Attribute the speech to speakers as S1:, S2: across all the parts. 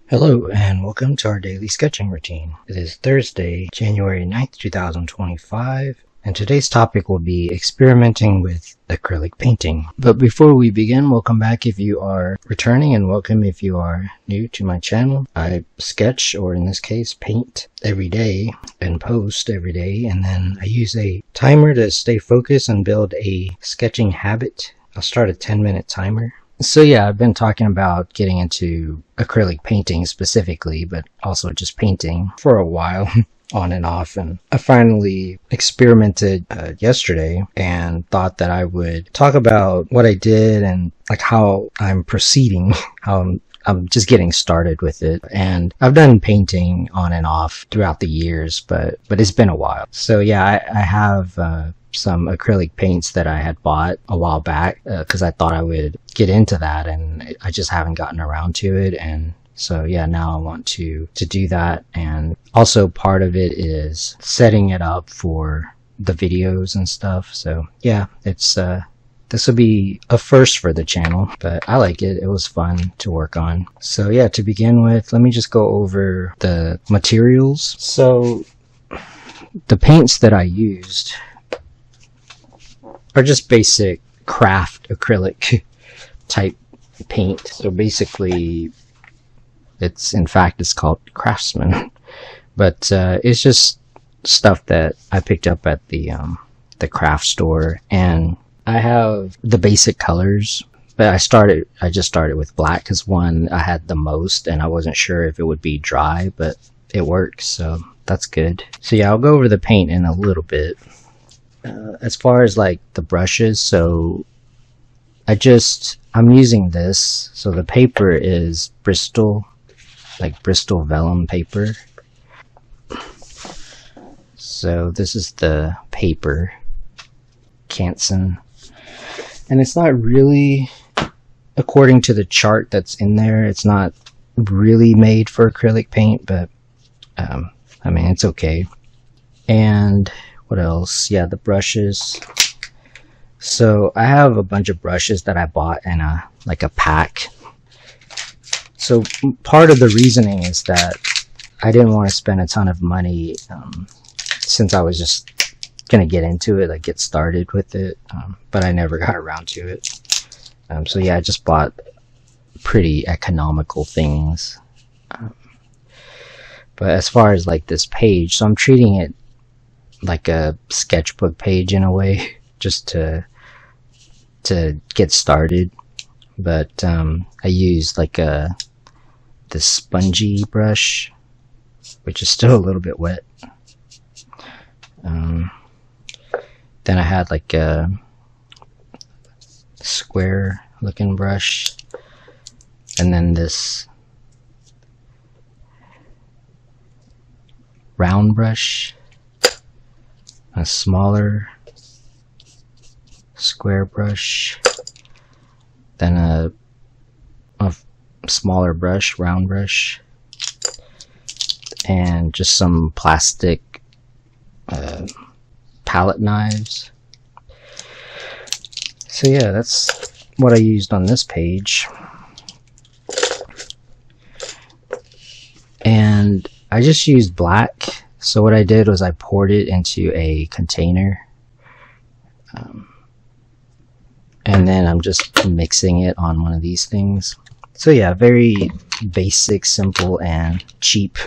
S1: Hello and welcome to our daily sketching routine. It is Thursday, January 9th, 2025, and today's topic will be experimenting with acrylic painting. But before we begin, welcome back if you are returning, and welcome if you are new to my channel. I sketch, or in this case, paint every day and post every day, and then I use a timer to stay focused and build a sketching habit. I'll start a 10-minute timer. So yeah, I've been talking about getting into acrylic painting specifically, but also just painting for a while on and off. And I finally experimented yesterday and thought that I would talk about what I did and like how I'm proceeding, how I'm just getting started with it. And I've done painting on and off throughout the years, but it's been a while. So yeah, I have some acrylic paints that I had bought a while back because I thought I would get into that, and I just haven't gotten around to it. And so yeah, now I want to do that. And also part of it is setting it up for the videos and stuff. So yeah, it's this will be a first for the channel, but I like it. It was fun to work on. So yeah, to begin with, let me just go over the materials. So the paints that I used are just basic craft acrylic type paint. So basically it's called Craftsman, but it's just stuff that I picked up at the craft store. And I have the basic colors, but I just started with black because one, I had the most and I wasn't sure if it would be dry, but it works, so that's good. So yeah, I'll go over the paint in a little bit. As far as like the brushes, so I'm using this. So the paper is Bristol vellum paper. So this is the paper, Canson. And it's not really, according to the chart that's in there, it's not really made for acrylic paint, but I mean, it's okay. And what else? Yeah, the brushes. So I have a bunch of brushes that I bought in a pack. So part of the reasoning is that I didn't want to spend a ton of money since I was just gonna get into it, like get started with it, but I never got around to it. So yeah, I just bought pretty economical things. But as far as like this page, so I'm treating it like a sketchbook page in a way, just to get started. But I used like this spongy brush, which is still a little bit wet. Then I had like a square looking brush, and then this round brush, a smaller square brush, then a smaller brush, round brush, and just some plastic palette knives. So yeah, that's what I used on this page. And I just used black. So what I did was I poured it into a container, and then I'm just mixing it on one of these things. So yeah, very basic, simple, and cheap.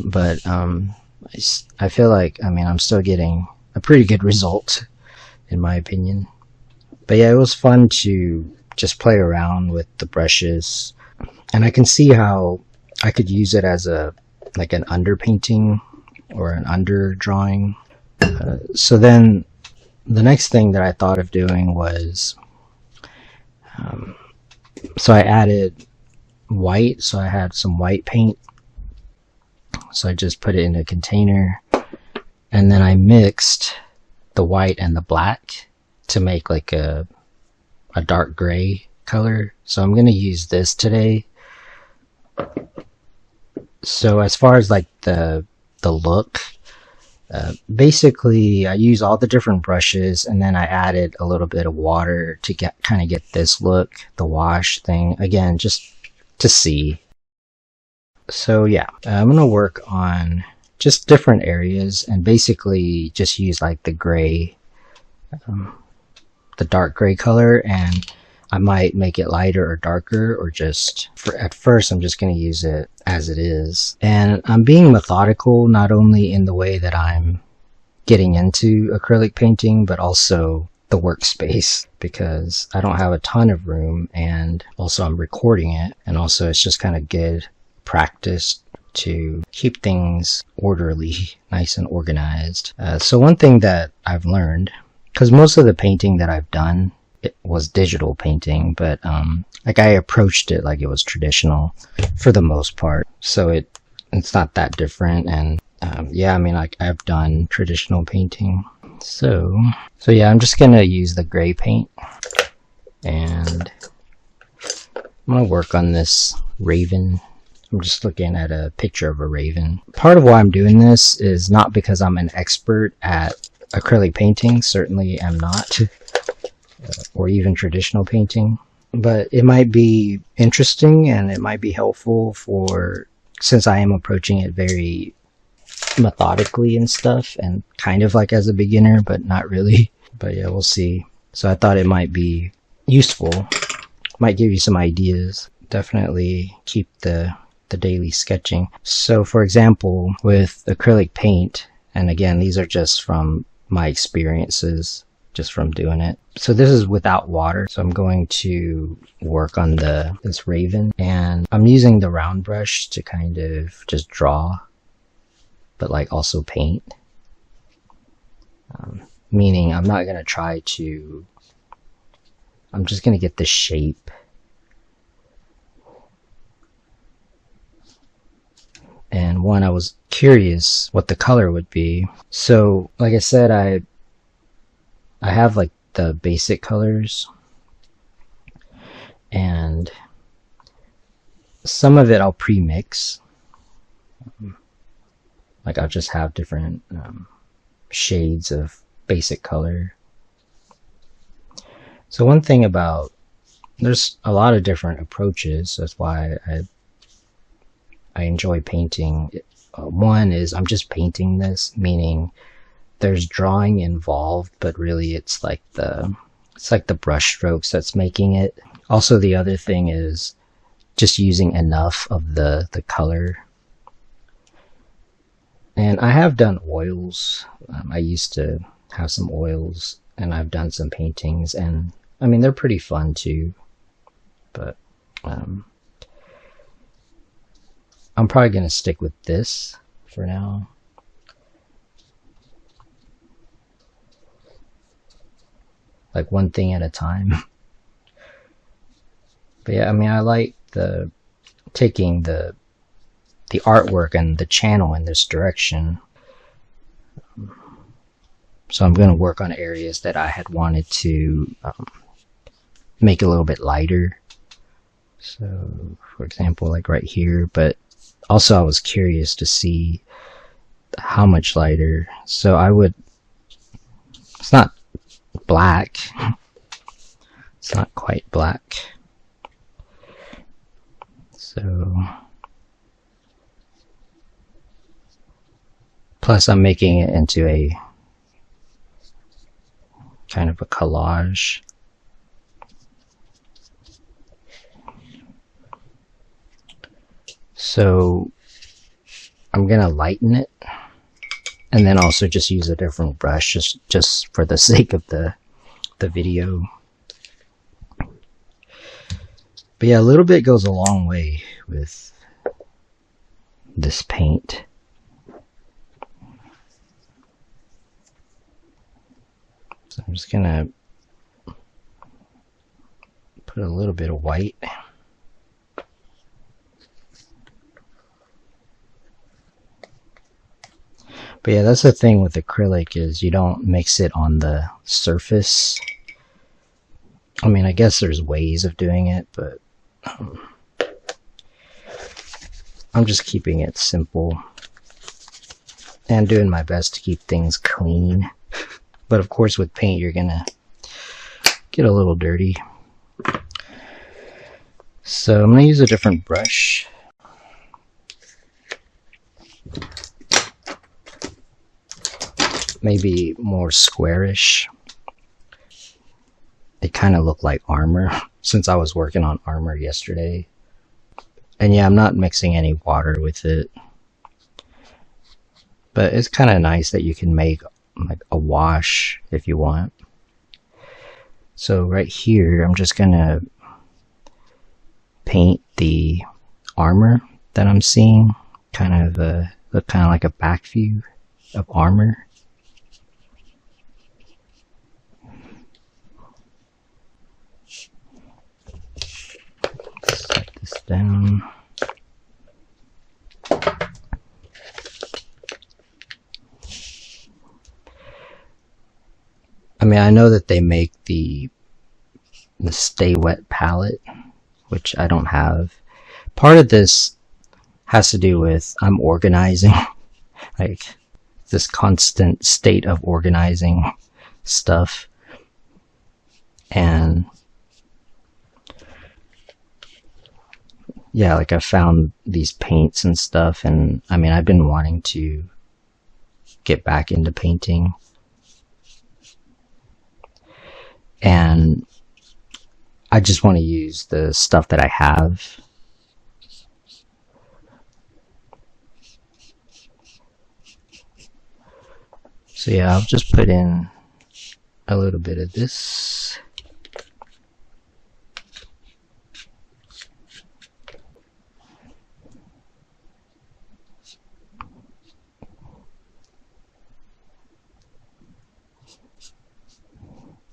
S1: But I feel like, I mean, I'm still getting a pretty good result, in my opinion. But yeah, it was fun to just play around with the brushes, and I can see how I could use it as an underpainting or an under drawing. So then the next thing that I thought of doing was, so I added white. So I had some white paint. So I just put it in a container, and then I mixed the white and the black to make like a dark gray color. So I'm going to use this today. So as far as like the look, basically I use all the different brushes, and then I added a little bit of water to kind of get this look, the wash thing, again, just to see. So yeah, I'm gonna work on just different areas and basically just use like the gray, the dark gray color, and I might make it lighter or darker, or just at first I'm just going to use it as it is. And I'm being methodical, not only in the way that I'm getting into acrylic painting, but also the workspace, because I don't have a ton of room, and also I'm recording it, and also it's just kind of good practice to keep things orderly, nice and organized. So one thing that I've learned, because most of the painting that I've done, it was digital painting, but like I approached it like it was traditional for the most part, so it's not that different. And yeah, I mean, like I've done traditional painting, so yeah, I'm just gonna use the gray paint, and I'm gonna work on this raven. I'm just looking at a picture of a raven. Part of why I'm doing this is not because I'm an expert at acrylic painting, certainly am not, or even traditional painting, but it might be interesting and it might be helpful since I am approaching it very methodically and stuff, and kind of like as a beginner, but not really. But yeah, we'll see. So I thought it might be useful, might give you some ideas. Definitely keep the daily sketching. So for example, with acrylic paint, and again, these are just from my experiences, just from doing it. So this is without water. So I'm going to work on this raven, and I'm using the round brush to kind of just draw, but like also paint. Meaning I'm not going to try to, I'm just going to get the shape. And I was curious what the color would be. So like I said, I have like the basic colors, and some of it I'll pre-mix. Like I'll just have different shades of basic color. So one thing about, there's a lot of different approaches. That's why I enjoy painting. One is I'm just painting this, meaning there's drawing involved, but really it's like the brush strokes that's making it. Also, the other thing is just using enough of the color. And I have done oils. I used to have some oils, and I've done some paintings, and I mean, they're pretty fun too. But I'm probably going to stick with this for now. Like one thing at a time. But yeah, I mean, I like taking the artwork and the channel in this direction. So I'm going to work on areas that I had wanted to make a little bit lighter. So for example, like right here, but also I was curious to see how much lighter. So it's not black. It's not quite black. So plus I'm making it into a kind of a collage. So I'm gonna lighten it, and then also just use a different brush, just for the sake of the video. But yeah, a little bit goes a long way with this paint. So I'm just gonna put a little bit of white. But yeah, that's the thing with acrylic, is you don't mix it on the surface. I mean, I guess there's ways of doing it, but I'm just keeping it simple and doing my best to keep things clean. But of course with paint you're gonna get a little dirty. So I'm gonna use a different brush. maybe more squarish. They kind of look like armor since I was working on armor yesterday. And yeah, I'm not mixing any water with it. But it's kind of nice that you can make like a wash if you want. So right here, I'm just gonna paint the armor that I'm seeing. Kind of look kind of like a back view of armor. Set this down. I mean, I know that they make the Stay Wet palette, which I don't have. Part of this has to do with I'm organizing, like this constant state of organizing stuff. And yeah, like I found these paints and stuff, and I mean, I've been wanting to get back into painting. And I just want to use the stuff that I have. So yeah, I'll just put in a little bit of this.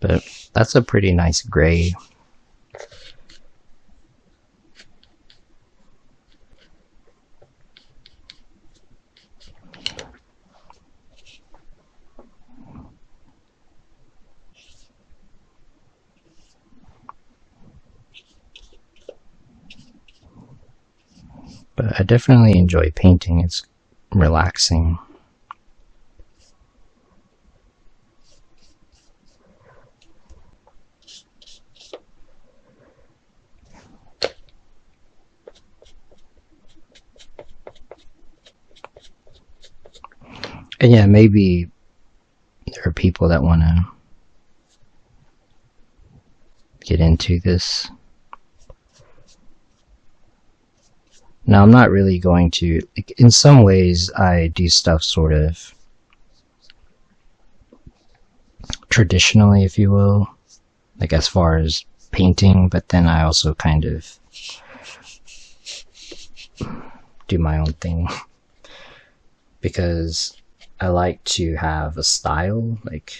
S1: But that's a pretty nice gray. But I definitely enjoy painting. It's relaxing. And yeah, maybe there are people that want to get into this. Now, I'm not really going to, like, in some ways, I do stuff sort of traditionally, if you will, like as far as painting, but then I also kind of do my own thing because I like to have a style, like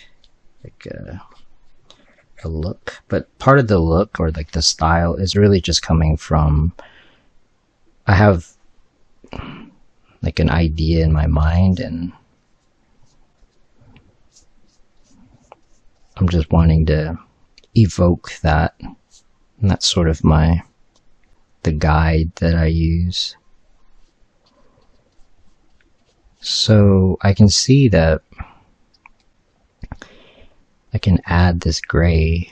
S1: a look, but part of the look or like the style is really just coming from, I have like an idea in my mind and I'm just wanting to evoke that, and that's sort of the guide that I use. So I can see that I can add this gray.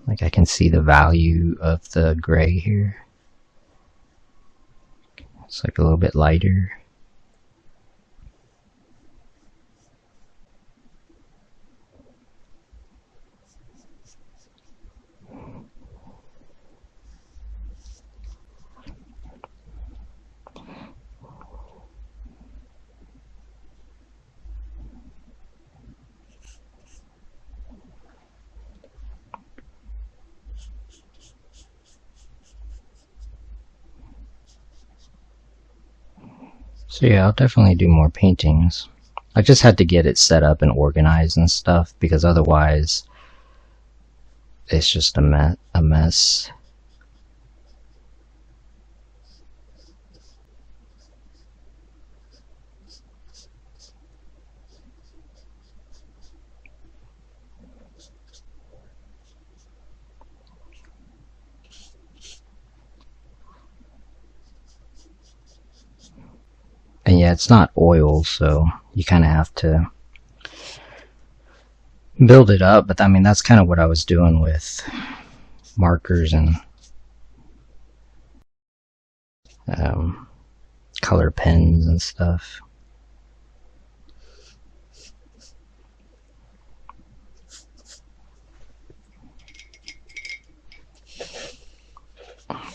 S1: Like I can see the value of the gray here. It's like a little bit lighter. So yeah, I'll definitely do more paintings. I just had to get it set up and organized and stuff because otherwise it's just a mess. And yeah, it's not oil, so you kind of have to build it up. But I mean, that's kind of what I was doing with markers and color pens and stuff.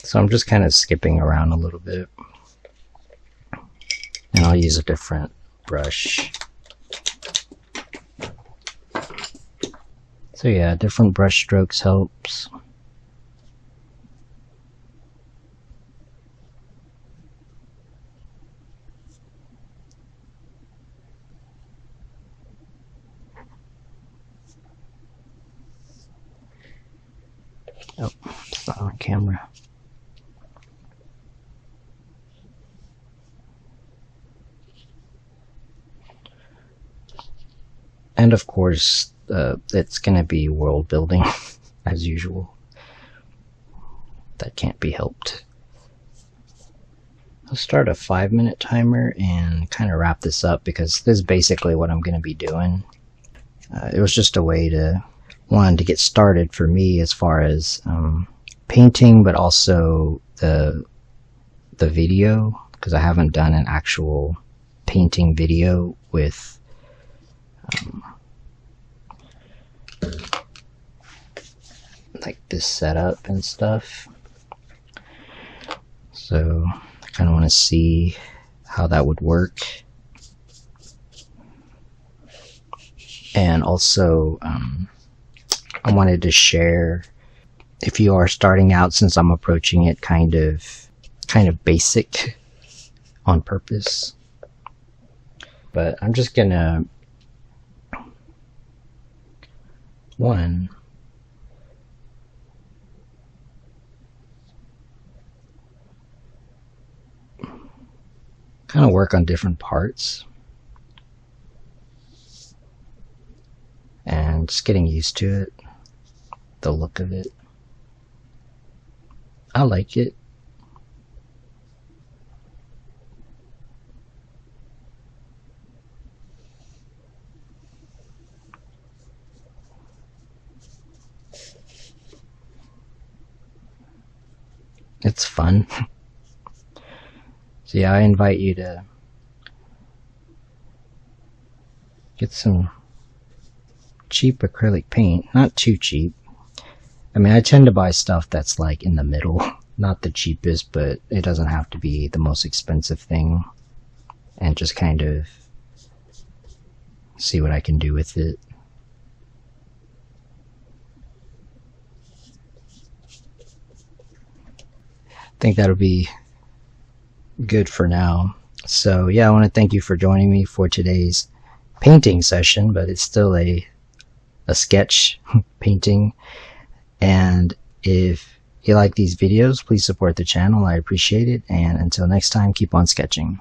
S1: So I'm just kind of skipping around a little bit. And I'll use a different brush. So yeah, different brush strokes helps. Oh, it's not on camera. And of course, it's going to be world building, as usual. That can't be helped. I'll start a 5-minute timer and kind of wrap this up because this is basically what I'm going to be doing. It was just a way to, one, to get started for me as far as painting, but also the video, because I haven't done an actual painting video with like this setup and stuff. So I kind of want to see how that would work. And also I wanted to share, if you are starting out, since I'm approaching it kind of basic on purpose. But I'm just gonna kind of work on different parts and just getting used to it, the look of it. I like it. It's fun. So yeah, I invite you to get some cheap acrylic paint. Not too cheap. I mean, I tend to buy stuff that's like in the middle. Not the cheapest, but it doesn't have to be the most expensive thing. And just kind of see what I can do with it. I think that'll be good for now. So yeah, I want to thank you for joining me for today's painting session, but it's still a sketch painting. And if you like these videos, please support the channel. I appreciate it. And until next time, keep on sketching.